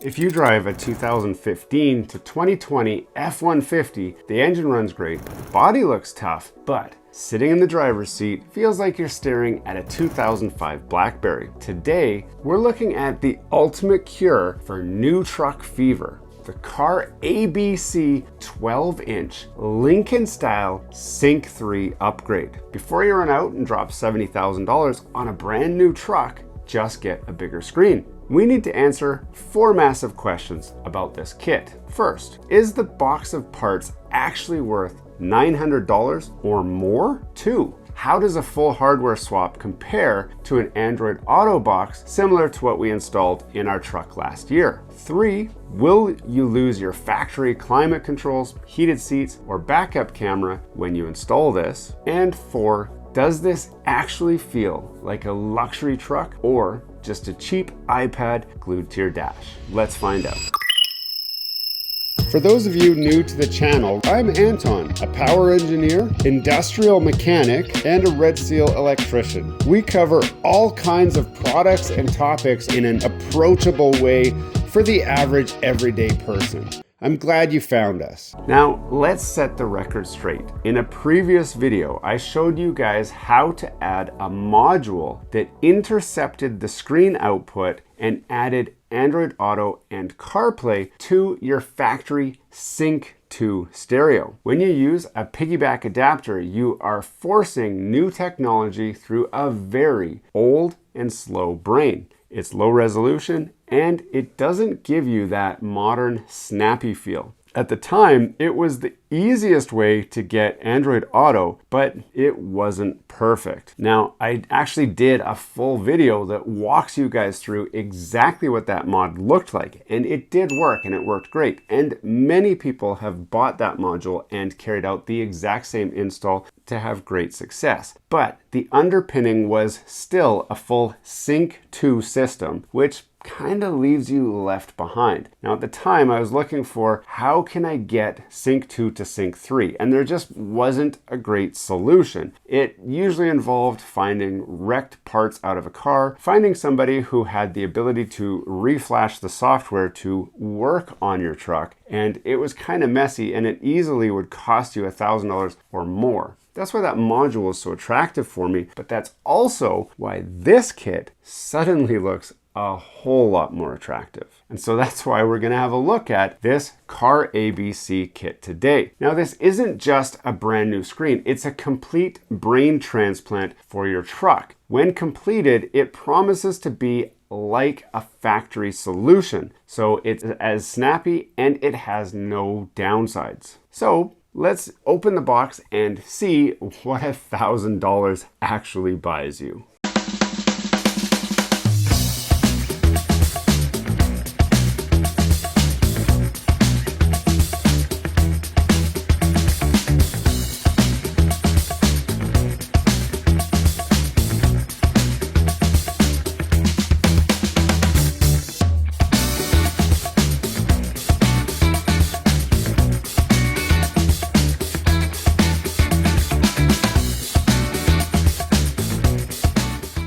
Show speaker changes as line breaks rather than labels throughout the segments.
If you drive a 2015 to 2020 F-150, the engine runs great, the body looks tough, but sitting in the driver's seat feels like you're staring at a 2005 BlackBerry. Today, we're looking at the ultimate cure for new truck fever. The CarABC 12-inch Lincoln-style Sync 3 upgrade. Before you run out and drop $70,000 on a brand new truck, just get a bigger screen. We need to answer 4 massive questions about this kit. First, is the box of parts actually worth $900 or more? 2, how does a full hardware swap compare to an Android Auto box similar to what we installed in our truck last year? 3, will you lose your factory climate controls, heated seats, or backup camera when you install this? And 4, does this actually feel like a luxury truck or just a cheap iPad glued to your dash? Let's find out. For those of you new to the channel, I'm Anton, a power engineer, industrial mechanic, and a Red Seal electrician. We cover all kinds of products and topics in an approachable way for the average everyday person. I'm glad you found us. Now, let's set the record straight. In a previous video, I showed you guys how to add a module that intercepted the screen output and added Android Auto and CarPlay to your factory Sync 2 stereo. When you use a piggyback adapter, you are forcing new technology through a very old and slow brain. It's low resolution and it doesn't give you that modern, snappy feel. At the time, it was the easiest way to get Android Auto, but it wasn't perfect. Now, I actually did a full video that walks you guys through exactly what that mod looked like, and it did work, and it worked great. And many people have bought that module and carried out the exact same install to have great success. But the underpinning was still a full Sync 2 system, which kind of leaves you left behind. Now, at the time, I was looking for how can I get Sync 2 to Sync 3, and there just wasn't a great solution. It usually involved finding wrecked parts out of a car, finding somebody who had the ability to reflash the software to work on your truck, and it was kind of messy, and it easily would cost you $1,000 or more. That's why that module is so attractive for me, but that's also why this kit suddenly looks a whole lot more attractive. And so that's why we're gonna have a look at this CarABC kit today. Now, this isn't just a brand new screen, it's a complete brain transplant for your truck. When completed, it promises to be like a factory solution. So it's as snappy and it has no downsides. So let's open the box and see what $1,000 actually buys you.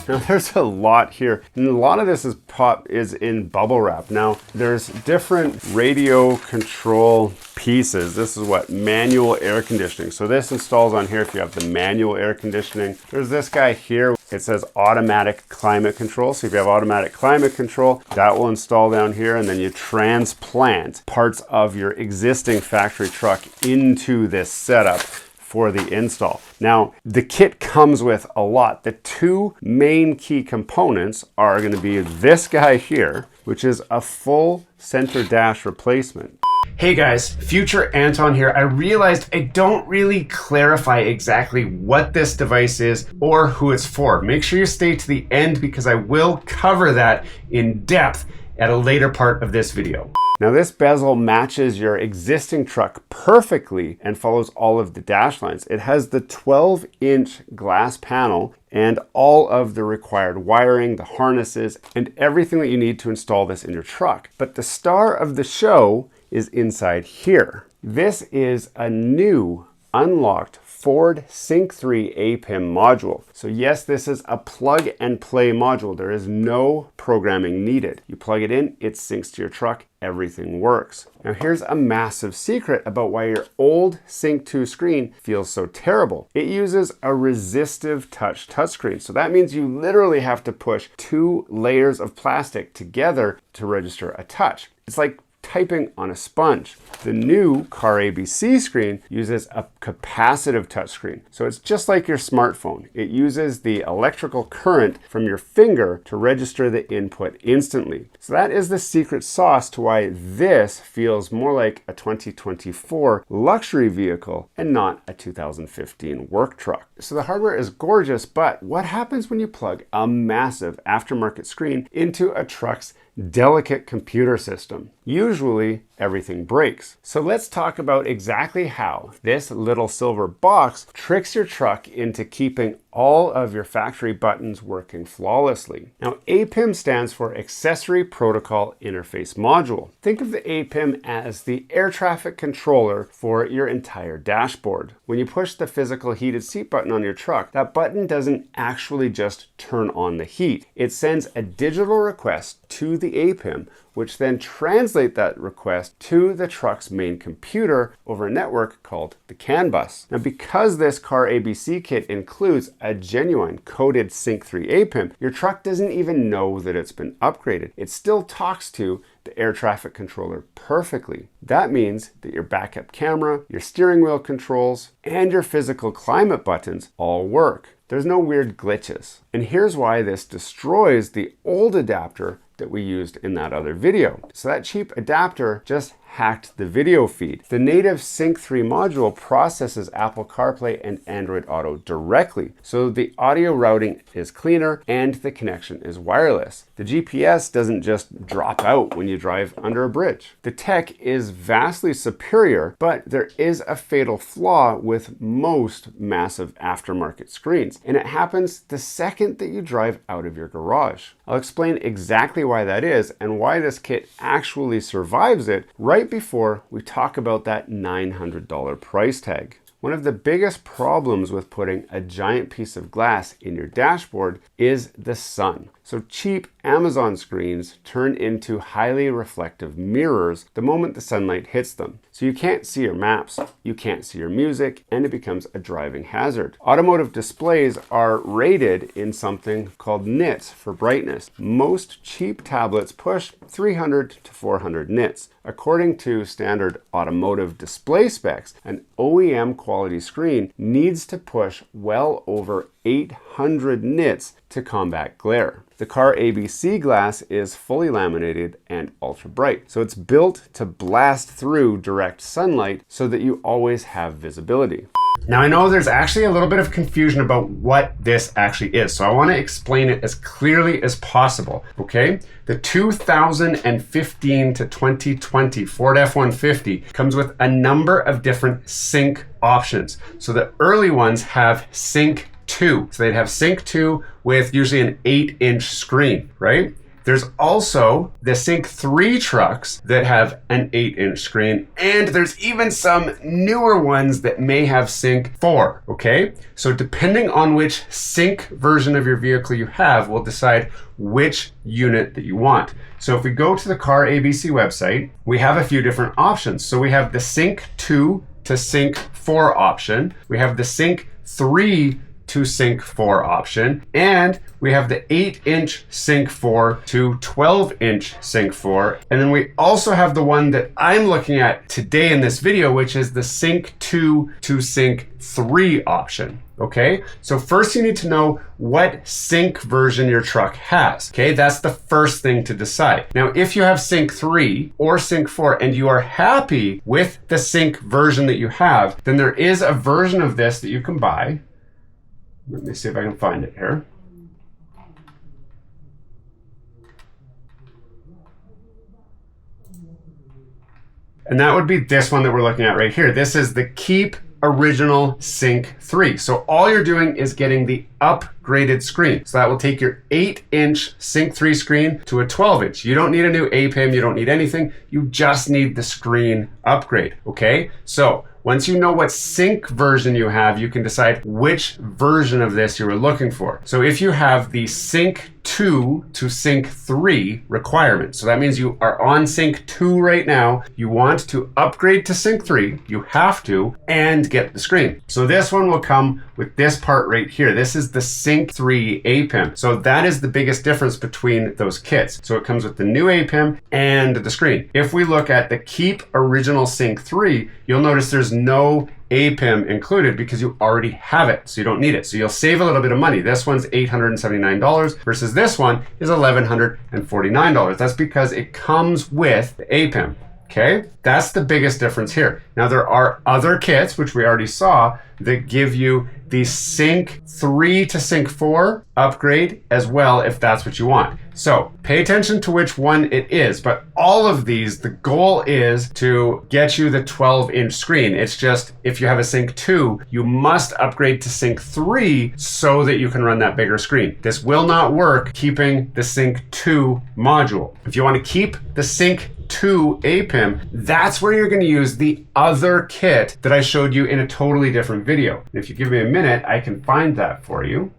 Now, there's a lot here, and a lot of this is in bubble wrap. Now, there's different radio control pieces. This is what manual air conditioning. So this installs on here if you have the manual air conditioning. There's this guy here. It says automatic climate control. So if you have automatic climate control, that will install down here, and then you transplant parts of your existing factory truck into this setup for the install. Now, the kit comes with a lot. The 2 main key components are going to be this guy here, which is a full center dash replacement. Hey guys, future Anton here. I realized I don't really clarify exactly what this device is or who it's for. Make sure you stay to the end because I will cover that in depth at a later part of this video. Now, this bezel matches your existing truck perfectly and follows all of the dash lines. It has the 12-inch glass panel and all of the required wiring, the harnesses, and everything that you need to install this in your truck. But the star of the show is inside here. This is a new unlocked Ford Sync 3 APIM module. So yes, this is a plug and play module. There is no programming needed. You plug it in, it syncs to your truck, everything works. Now here's a massive secret about why your old Sync 2 screen feels so terrible. It uses a resistive touchscreen. So that means you literally have to push 2 layers of plastic together to register a touch. It's like typing on a sponge. The new CarABC screen uses a capacitive touchscreen. So it's just like your smartphone. It uses the electrical current from your finger to register the input instantly. So that is the secret sauce to why this feels more like a 2024 luxury vehicle and not a 2015 work truck. So the hardware is gorgeous, but what happens when you plug a massive aftermarket screen into a truck's delicate computer system? Usually everything breaks. So let's talk about exactly how this little silver box tricks your truck into keeping all of your factory buttons working flawlessly. Now, APIM stands for Accessory Protocol Interface Module. Think of the APIM as the air traffic controller for your entire dashboard. When you push the physical heated seat button on your truck, that button doesn't actually just turn on the heat. It sends a digital request to the APIM, which then translate that request to the truck's main computer over a network called the CAN bus. Now, because this CarABC kit includes a genuine coded Sync 3 APIM, your truck doesn't even know that it's been upgraded. It still talks to the air traffic controller perfectly. That means that your backup camera, your steering wheel controls, and your physical climate buttons all work. There's no weird glitches. And here's why this destroys the old adapter that we used in that other video. So that cheap adapter just hacked the video feed. The native Sync 3 module processes Apple CarPlay and Android Auto directly, so the audio routing is cleaner and the connection is wireless. The GPS doesn't just drop out when you drive under a bridge. The tech is vastly superior, but there is a fatal flaw with most massive aftermarket screens, and it happens the second that you drive out of your garage. I'll explain exactly why that is and why this kit actually survives it right before we talk about that $900 price tag. One of the biggest problems with putting a giant piece of glass in your dashboard is the sun. So cheap Amazon screens turn into highly reflective mirrors the moment the sunlight hits them. So you can't see your maps, you can't see your music, and it becomes a driving hazard. Automotive displays are rated in something called nits for brightness. Most cheap tablets push 300 to 400 nits. According to standard automotive display specs, an OEM quality screen needs to push well over 800 nits to combat glare. The CarABC glass is fully laminated and ultra bright, so it's built to blast through direct sunlight so that you always have visibility. Now, I know there's actually a little bit of confusion about what this actually is, so I want to explain it as clearly as possible, okay? The 2015 to 2020 Ford F-150 comes with a number of different sync options. So the early ones have Sync 2. So they'd have Sync 2 with usually an 8-inch screen, right? There's also the Sync 3 trucks that have an 8-inch screen, and there's even some newer ones that may have Sync 4, okay? So depending on which Sync version of your vehicle you have will decide which unit that you want. So if we go to the CarABC website, we have a few different options. So we have the Sync 2 to Sync 4 option. We have the Sync 3 to Sync 4 option, and we have the 8-inch Sync 4 to 12-inch Sync 4, and then we also have the one that I'm looking at today in this video, which is the Sync 2 to Sync 3 option. Okay, so first you need to know what sync version your truck has. Okay, that's the first thing to decide. Now, if you have Sync 3 or Sync 4 and you are happy with the sync version that you have, then there is a version of this that you can buy. Let me see if I can find it here. And that would be this one that we're looking at right here. This is the Keep Original Sync 3. So all you're doing is getting the upgraded screen. So that will take your 8-inch Sync 3 screen to a 12-inch. You don't need a new APIM, you don't need anything. You just need the screen upgrade, okay? So Once you know what sync version you have, you can decide which version of this you were looking for. So if you have the sync 2 to sync 3 requirement, so that means you are on sync 2 right now, you want to upgrade to sync 3, you have to, and get the screen. So this one will come with this part right here. This is the sync 3 APIM. So that is the biggest difference between those kits. So it comes with the new APIM and the screen. If we look at the keep original sync 3, you'll notice there's no APIM included because you already have it, so you don't need it. So you'll save a little bit of money. This one's $879 versus this one is $1,149. That's because it comes with the APIM. Okay, that's the biggest difference here. Now there are other kits, which we already saw, that give you the sync 3 to sync 4 upgrade as well, if that's what you want. So pay attention to which one it is, but all of these, the goal is to get you the 12-inch screen. It's just, if you have a sync 2, you must upgrade to sync 3 so that you can run that bigger screen. This will not work keeping the sync 2 module. If you want to keep the sync 2 APIM, that's where you're going to use the other kit that I showed you in a totally different video. If you give me a minute, I can find that for you.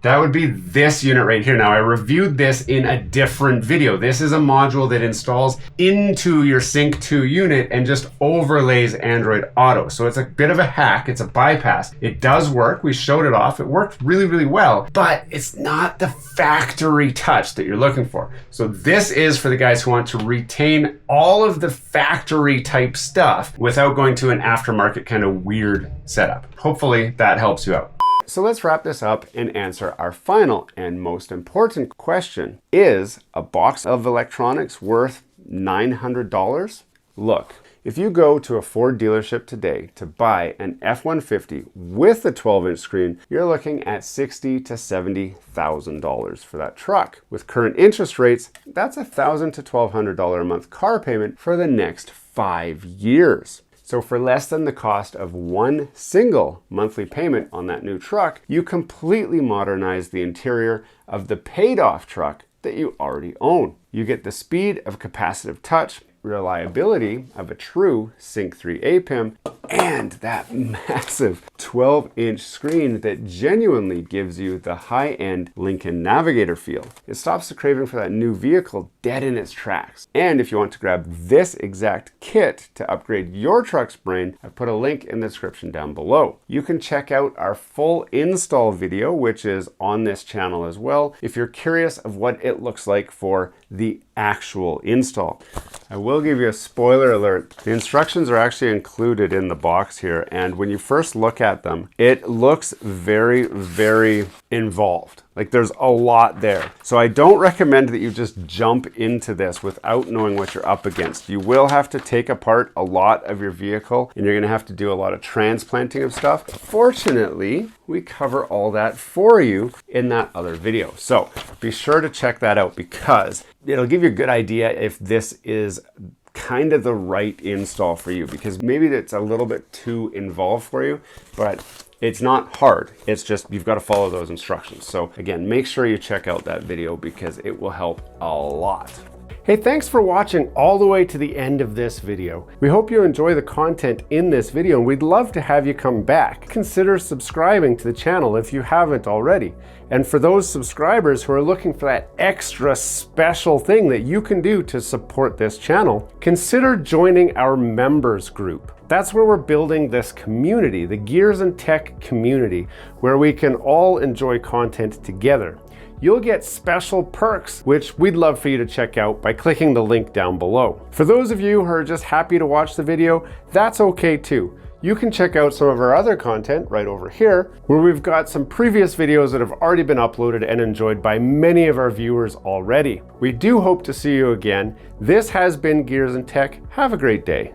That would be this unit right here. Now I reviewed this in a different video. This is a module that installs into your Sync 2 unit and just overlays Android Auto. So it's a bit of a hack, it's a bypass. It does work, we showed it off, it worked really, really well, but it's not the factory touch that you're looking for. So this is for the guys who want to retain all of the factory type stuff without going to an aftermarket kind of weird setup. Hopefully that helps you out. So let's wrap this up and answer our final and most important question. Is a box of electronics worth $900? Look, if you go to a Ford dealership today to buy an F-150 with a 12-inch screen, you're looking at $60,000 to $70,000 for that truck. With current interest rates, that's $1,000 to $1,200 a month car payment for the next 5 years. So for less than the cost of one single monthly payment on that new truck, you completely modernize the interior of the paid off truck that you already own. You get the speed of capacitive touch, reliability of a true Sync 3 APIM, and that massive 12-inch screen that genuinely gives you the high-end Lincoln Navigator feel. It stops the craving for that new vehicle dead in its tracks. And if you want to grab this exact kit to upgrade your truck's brain, I've put a link in the description down below. You can check out our full install video, which is on this channel as well, if you're curious of what it looks like for the actual install. I will give you a spoiler alert. The instructions are actually included in the box here, and when you first look at them, it looks very, very involved. Like there's a lot there. So I don't recommend that you just jump into this without knowing what you're up against. You will have to take apart a lot of your vehicle and you're gonna have to do a lot of transplanting of stuff. Fortunately, we cover all that for you in that other video. So be sure to check that out because it'll give you a good idea if this is kind of the right install for you, because maybe it's a little bit too involved for you, but it's not hard. It's just you've got to follow those instructions. So again, make sure you check out that video because it will help a lot. Hey, thanks for watching all the way to the end of this video. We hope you enjoy the content in this video and we'd love to have you come back. Consider subscribing to the channel if you haven't already. And for those subscribers who are looking for that extra special thing that you can do to support this channel, consider joining our members group. That's where we're building this community, the Gears and Tech community, where we can all enjoy content together. You'll get special perks, which we'd love for you to check out by clicking the link down below. For those of you who are just happy to watch the video, that's okay too. You can check out some of our other content right over here, where we've got some previous videos that have already been uploaded and enjoyed by many of our viewers already. We do hope to see you again. This has been Gears and Tech. Have a great day.